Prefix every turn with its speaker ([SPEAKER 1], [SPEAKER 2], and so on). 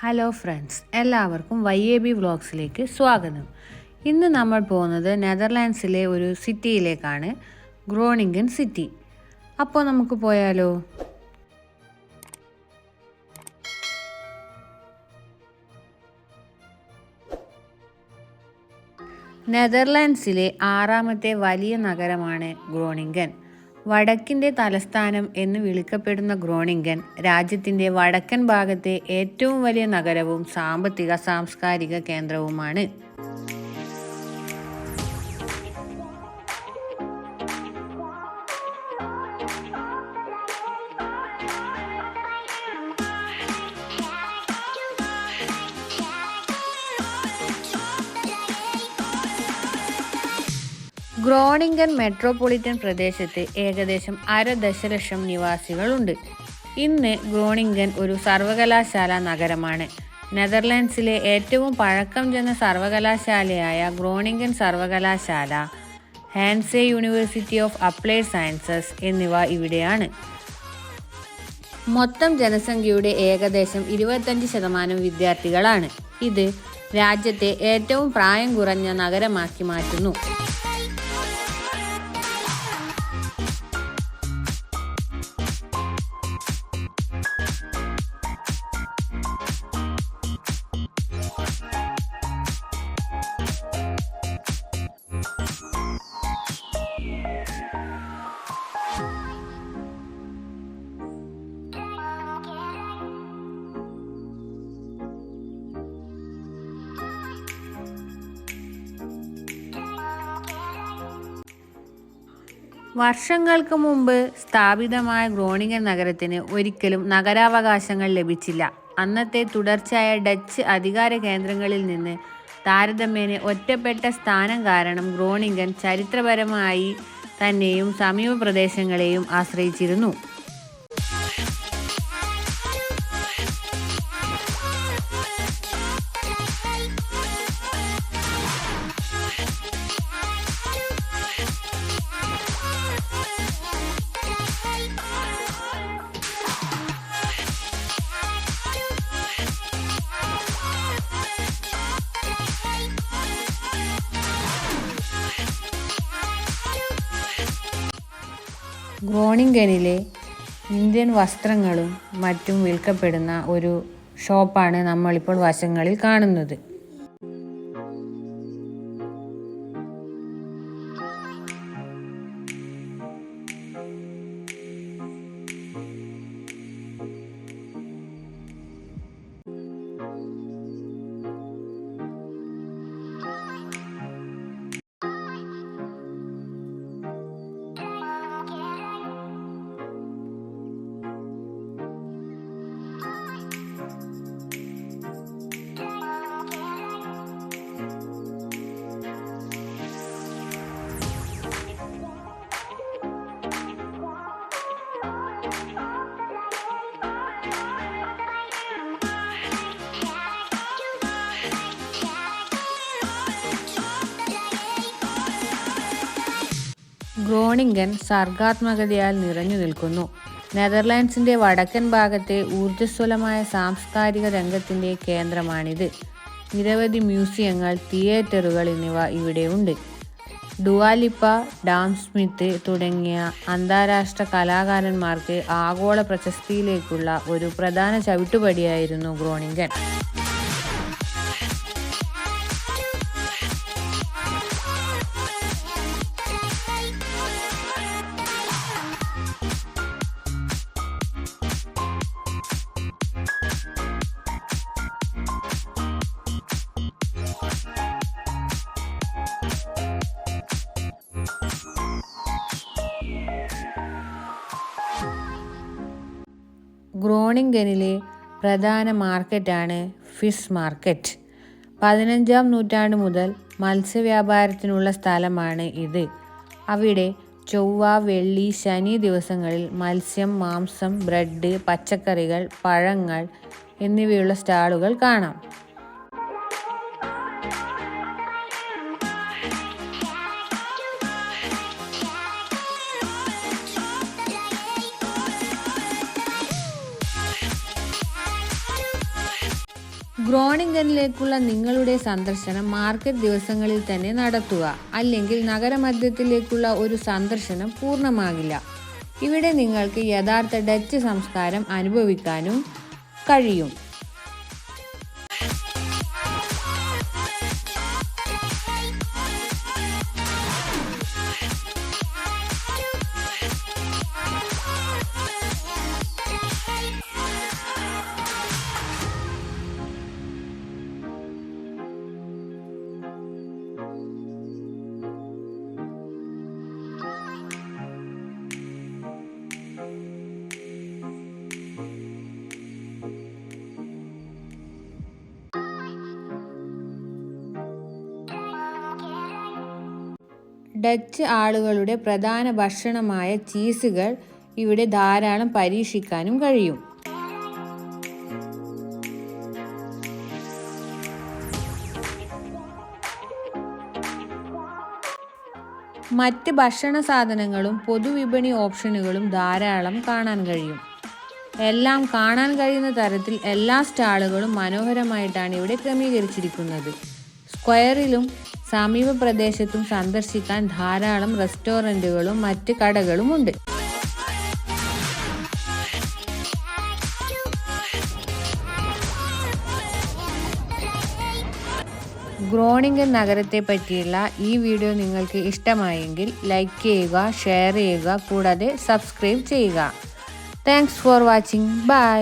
[SPEAKER 1] Hello friends, എല്ലാവർക്കും YAB വ്ളോഗ്സിലേക്ക് സ്വാഗതം. ഇന്ന് നമ്മൾ പോകുന്നത് നെതർലാൻഡ്സിലെ ഒരു സിറ്റിയിലേക്കാണ്, ഗ്രോണിംഗൻ സിറ്റി. അപ്പോൾ നമുക്ക് പോയാലോ? നെതർലാൻഡ്സിലെ 6ാമത്തെ വലിയ നഗരമാണ് ഗ്രോണിംഗൻ. വടക്കിൻ്റെ തലസ്ഥാനം എന്ന് വിളിക്കപ്പെടുന്ന ഗ്രോണിംഗൻ രാജ്യത്തിൻ്റെ വടക്കൻ ഭാഗത്തെ ഏറ്റവും വലിയ നഗരവും സാമ്പത്തിക സാംസ്കാരിക കേന്ദ്രവുമാണ്. ഗ്രോണിംഗൻ മെട്രോപൊളിറ്റൻ പ്രദേശത്ത് ഏകദേശം 1/2 ദശലക്ഷം നിവാസികളുണ്ട്. ഇന്ന് ഗ്രോണിംഗൻ ഒരു സർവകലാശാല നഗരമാണ്. നെതർലാൻഡ്സിലെ ഏറ്റവും പഴക്കം ചെന്ന സർവകലാശാലയായ ഗ്രോണിംഗൻ സർവകലാശാല, ഹാൻസെ യൂണിവേഴ്സിറ്റി ഓഫ് അപ്ലൈഡ് സയൻസസ് എന്നിവ ഇവിടെയാണ്. മൊത്തം ജനസംഖ്യയുടെ ഏകദേശം 25% വിദ്യാർത്ഥികളാണ്. ഇത് രാജ്യത്തെ ഏറ്റവും പ്രായം കുറഞ്ഞ നഗരമാക്കി മാറ്റുന്നു. വർഷങ്ങൾക്ക് മുമ്പ് സ്ഥാപിതമായ ഗ്രോണിംഗൻ നഗരത്തിന് ഒരിക്കലും നഗരാവകാശങ്ങൾ ലഭിച്ചില്ല. അന്നത്തെ തുടർച്ചയായ ഡച്ച് അധികാര കേന്ദ്രങ്ങളിൽ നിന്ന് താരതമ്യേന ഒറ്റപ്പെട്ട സ്ഥാനം കാരണം ഗ്രോണിംഗൻ ചരിത്രപരമായി തന്നെയും സമീപ പ്രദേശങ്ങളെയും ആശ്രയിച്ചിരുന്നു. ഗ്രോണിംഗനിലെ ഇന്ത്യൻ വസ്ത്രങ്ങളും മറ്റും വിൽക്കപ്പെടുന്ന ഒരു ഷോപ്പാണ് നമ്മളിപ്പോൾ വശങ്ങളിൽ കാണുന്നത്. ഗ്രോണിംഗൻ സർഗാത്മകതയാൽ നിറഞ്ഞു നിൽക്കുന്നു. നെതർലാൻഡ്സിൻ്റെ വടക്കൻ ഭാഗത്തെ ഊർജ്ജസ്വലമായ സാംസ്കാരിക രംഗത്തിൻ്റെ കേന്ദ്രമാണിത്. നിരവധി മ്യൂസിയങ്ങൾ, തിയേറ്ററുകൾ എന്നിവ ഇവിടെയുണ്ട്. ഡുവാ ലിപ്പ, ഡാം സ്മിത്ത് തുടങ്ങിയ അന്താരാഷ്ട്ര കലാകാരന്മാർക്ക് ആഗോള പ്രശസ്തിയിലേക്കുള്ള ഒരു പ്രധാന ചവിട്ടുപടിയായിരുന്നു ഗ്രോണിംഗൻ. ഗ്രോണിംഗനിലെ പ്രധാന മാർക്കറ്റാണ് ഫിഷ് മാർക്കറ്റ്. 15ാം നൂറ്റാണ്ട് മുതൽ മത്സ്യവ്യാപാരത്തിനുള്ള സ്ഥലമാണ് ഇത്. അവിടെ ചൊവ്വ, വെള്ളി, ശനി ദിവസങ്ങളിൽ മത്സ്യം, മാംസം, ബ്രെഡ്, പച്ചക്കറികൾ, പഴങ്ങൾ എന്നിവയുള്ള സ്റ്റാളുകൾ കാണാം. ഗ്രോണിംഗനിലേക്കുള്ള നിങ്ങളുടെ സന്ദർശനം മാർക്കറ്റ് ദിവസങ്ങളിൽ തന്നെ നടത്തുക, അല്ലെങ്കിൽ നഗരമധ്യത്തിലേക്കുള്ള ഒരു സന്ദർശനം പൂർണ്ണമാകില്ല. ഇവിടെ നിങ്ങൾക്ക് യഥാർത്ഥ ഡച്ച് സംസ്കാരം അനുഭവിക്കാനും കഴിയും. ഡച്ച് ആളുകളുടെ പ്രധാന ഭക്ഷണമായ ചീസുകൾ ഇവിടെ ധാരാളം പരീക്ഷിക്കാനും കഴിയും. മറ്റ് ഭക്ഷണ സാധനങ്ങളും പൊതുവിപണി ഓപ്ഷനുകളും ധാരാളം കാണാൻ കഴിയും. എല്ലാം കാണാൻ കഴിയുന്ന തരത്തിൽ എല്ലാ സ്റ്റാളുകളും മനോഹരമായിട്ടാണ് ഇവിടെ ക്രമീകരിച്ചിരിക്കുന്നത്. സ്ക്വയറിലും സമീപ പ്രദേശത്തും സന്ദർശിക്കാൻ ധാരാളം റെസ്റ്റോറൻറ്റുകളും മറ്റ് കടകളുമുണ്ട്. ഗ്രോണിംഗൻ നഗരത്തെ പറ്റിയുള്ള ഈ വീഡിയോ നിങ്ങൾക്ക് ഇഷ്ടമായെങ്കിൽ ലൈക്ക് ചെയ്യുക, ഷെയർ ചെയ്യുക, കൂടാതെ സബ്സ്ക്രൈബ് ചെയ്യുക. Thanks for watching. ബൈ.